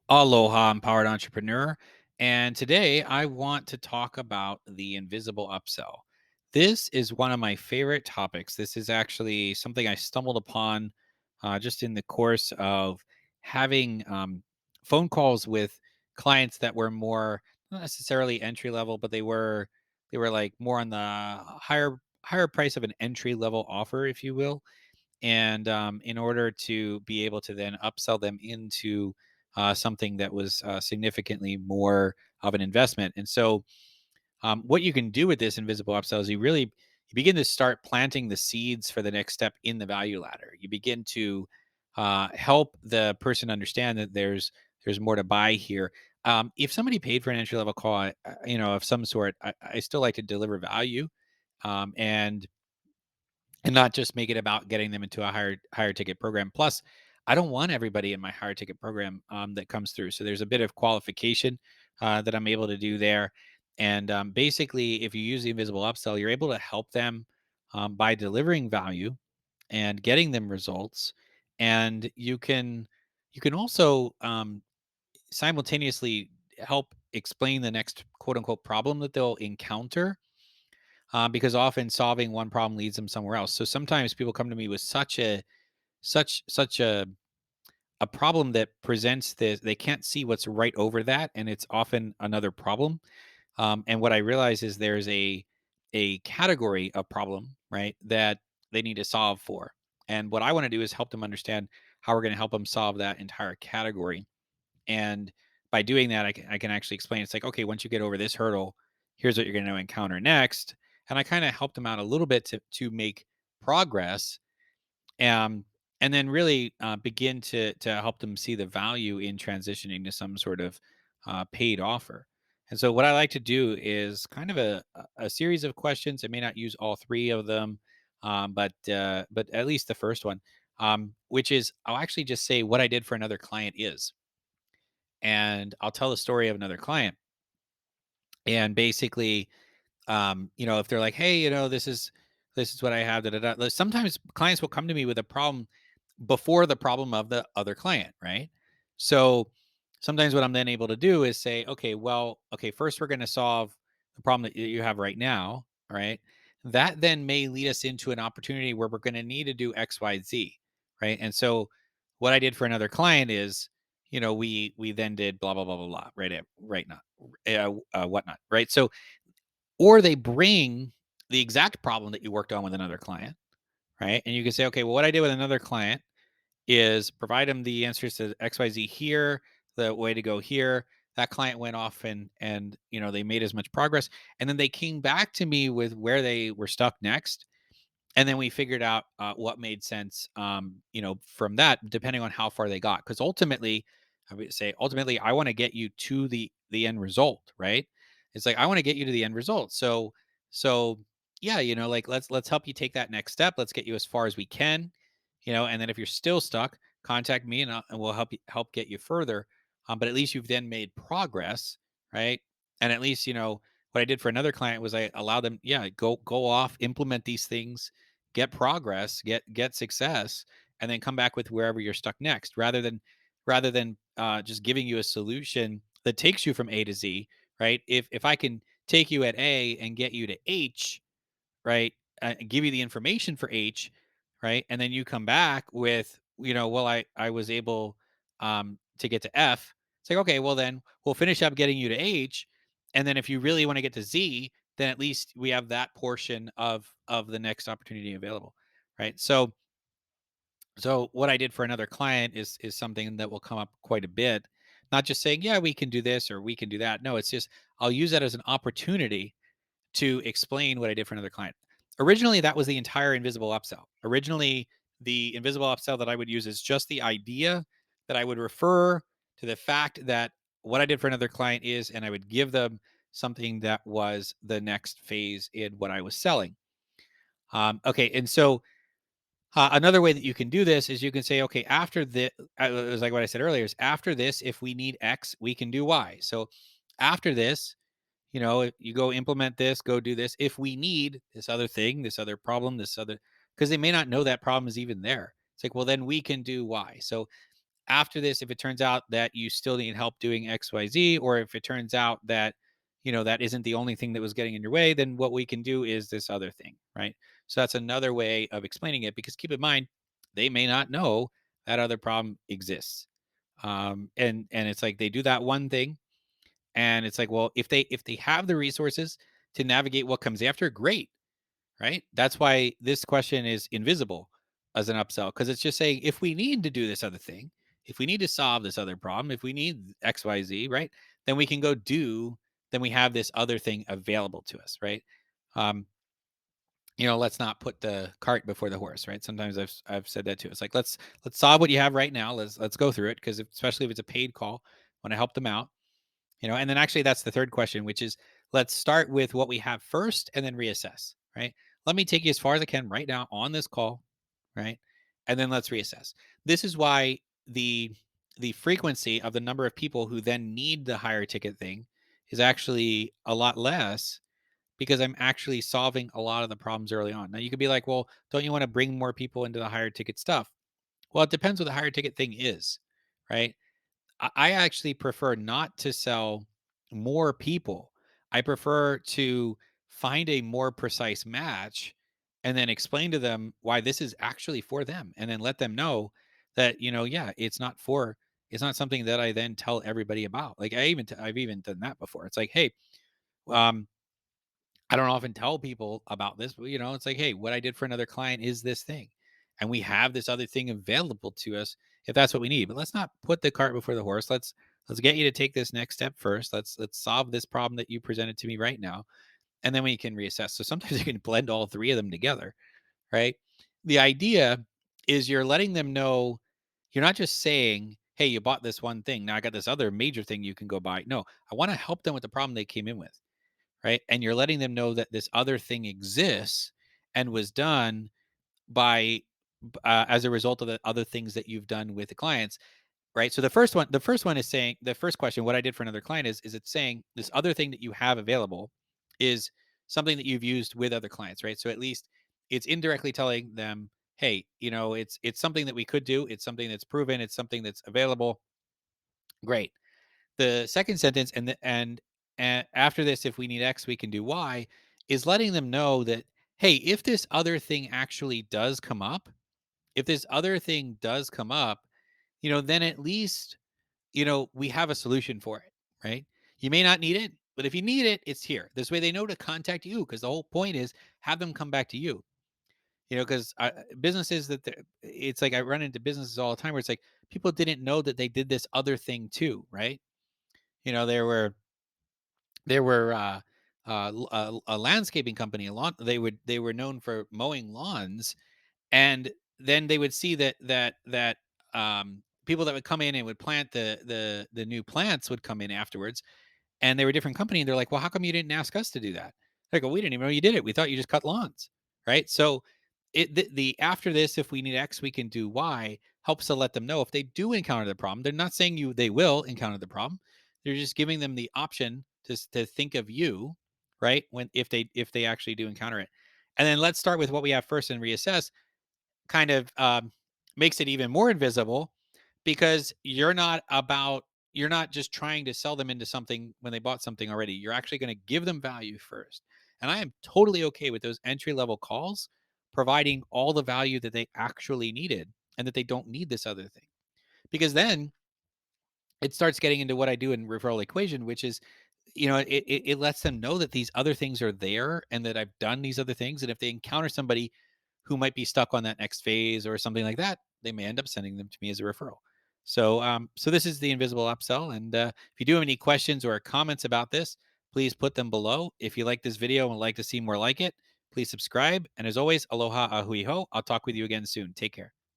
Aloha, empowered entrepreneur. And today I want to talk about the invisible upsell. This is one of my favorite topics. This is actually something I stumbled upon just in the course of having phone calls with clients that were more not necessarily entry level, but they were like more on the higher price of an entry level offer, if you will. And in order to be able to then upsell them into something that was significantly more of an investment. And so what you can do with this invisible upsell is you begin to start planting the seeds for the next step in the value ladder. You begin to help the person understand that there's more to buy here. If somebody paid for an entry level call, of some sort, I still like to deliver value, um, and and not just make it about getting them into a higher ticket program. Plus, I don't want everybody in my higher ticket program that comes through. So there's a bit of qualification that I'm able to do there. And basically, if you use the invisible upsell, you're able to help them by delivering value and getting them results. And you can also simultaneously help explain the next quote unquote problem that they'll encounter, because often solving one problem leads them somewhere else. So sometimes people come to me with such a problem that presents this, they can't see what's right over that, and it's often another problem. And what I realize is there's a category of problem, right, that they need to solve for. And what I want to do is help them understand how we're going to help them solve that entire category. And by doing that, I can actually explain. It's like, okay, once you get over this hurdle, here's what you're going to encounter next. And I kind of help them out a little bit to make progress, um, and then really begin to help them see the value in transitioning to some sort of paid offer. And so, what I like to do is kind of a series of questions. I may not use all three of them, but at least the first one, which is I'll actually just say what I did for another client is, and I'll tell the story of another client. And basically, if they're like, "Hey, this is what I have." Da, da, da. Sometimes clients will come to me with a problem before the problem of the other client, right? So sometimes what I'm then able to do is say, "Okay, well, okay, first we're going to solve the problem that you have right now, all right? That then may lead us into an opportunity where we're going to need to do X, Y, Z, right?" And so what I did for another client is, we then did blah blah blah blah blah, right? Right now, whatnot, right? So or they bring the exact problem that you worked on with another client, right? And you can say, okay, well, what I did with another client is provide them the answers to XYZ here, the way to go here. That client went off and they made as much progress. And then they came back to me with where they were stuck next, and then we figured out what made sense, from that, depending on how far they got. Because ultimately, I would say, ultimately, I want to get you to the end result, right? It's like I want to get you to the end result. So yeah, like let's help you take that next step. Let's get you as far as we can, and then if you're still stuck, contact me and we'll help get you further. But at least you've then made progress, right? And at least what I did for another client was I allowed them, yeah, go off, implement these things, get progress, get success, and then come back with wherever you're stuck next, rather than just giving you a solution that takes you from A to Z, right? If I can take you at A and get you to H, right? Give you the information for H, right? And then you come back with, well, I was able to get to F. It's like, okay, well then we'll finish up getting you to H, and then if you really want to get to Z, then at least we have that portion of the next opportunity available, right? So what I did for another client is something that will come up quite a bit. Not just saying, yeah, we can do this or we can do that. No, it's just I'll use that as an opportunity to explain what I did for another client. Originally, that was the entire invisible upsell. Originally, the invisible upsell that I would use is just the idea that I would refer to the fact that what I did for another client is, and I would give them something that was the next phase in what I was selling. Okay, and so another way that you can do this is you can say, okay, after the, it was like what I said earlier, is after this, if we need X, we can do Y. So after this, if you go implement this, go do this. If we need this other thing, this other problem, this other, because they may not know that problem is even there. It's like, well, then we can do Y. So After this, if it turns out that you still need help doing XYZ, or if it turns out that, that isn't the only thing that was getting in your way, then what we can do is this other thing, right? So that's another way of explaining it, because keep in mind, they may not know that other problem exists. And it's like they do that one thing, and it's like, well, if they have the resources to navigate what comes after, great, right? That's why this question is invisible as an upsell, because it's just saying, if we need to do this other thing, if we need to solve this other problem, if we need XYZ, right, then we can go do, then we have this other thing available to us, right? Um, let's not put the cart before the horse, right? Sometimes I've said that too. It's like, let's solve what you have right now. Let's go through it, because especially if it's a paid call, when I help them out, and then actually that's the third question, which is, let's start with what we have first and then reassess, right? Let me take you as far as I can right now on this call, right? And then let's reassess. This is why the frequency of the number of people who then need the higher ticket thing is actually a lot less, because I'm actually solving a lot of the problems early on. Now you could be like, well, don't you want to bring more people into the higher ticket stuff? Well, it depends what the higher ticket thing is, right? I actually prefer not to sell more people. I prefer to find a more precise match and then explain to them why this is actually for them, and then let them know that, yeah, it's not something that I then tell everybody about. Like, I've even done that before. It's like, hey, um I don't often tell people about this, but it's like, hey, what I did for another client is this thing. And we have this other thing available to us if that's what we need. But let's not put the cart before the horse. Let's get you to take this next step first. Let's solve this problem that you presented to me right now. And then we can reassess. So sometimes you can blend all three of them together, right? The idea is you're letting them know, you're not just saying, hey, you bought this one thing. Now I got this other major thing you can go buy. No, I want to help them with the problem they came in with, right? And you're letting them know that this other thing exists and was done by as a result of the other things that you've done with the clients, right? So the first one is saying, the first question, what I did for another client, is it's saying this other thing that you have available is something that you've used with other clients, right? So at least it's indirectly telling them, hey, it's something that we could do. It's something that's proven. It's something that's available. Great. The second sentence, and after this, if we need X, we can do Y, is letting them know that, hey, if this other thing actually does come up, if this other thing does come up, then at least, we have a solution for it, right? You may not need it, but if you need it, it's here. This way they know to contact you, because the whole point is have them come back to you. Because businesses it's like, I run into businesses all the time where it's like, people didn't know that they did this other thing too, right? There were a landscaping company. They were known for mowing lawns, and then they would see that people that would come in and would plant the new plants would come in afterwards, and they were a different company, and they're like, well, how come you didn't ask us to do that? They go, we didn't even know you did it. We thought you just cut lawns, right? So the after this, if we need X, we can do Y, helps to let them know if they do encounter the problem. They're not saying they will encounter the problem. They're just giving them the option to think of you, right? When if they actually do encounter it. And then let's start with what we have first and reassess, kind of makes it even more invisible, because you're not just trying to sell them into something when they bought something already. You're actually going to give them value first. And I am totally okay with those entry level calls providing all the value that they actually needed, and that they don't need this other thing. Because then it starts getting into what I do in referral equation, which is, it lets them know that these other things are there, and that I've done these other things. And if they encounter somebody who might be stuck on that next phase or something like that, they may end up sending them to me as a referral. So this is the invisible upsell. And if you do have any questions or comments about this, please put them below. If you like this video and would like to see more like it, please subscribe. And as always, aloha ahui ho. I'll talk with you again soon. Take care.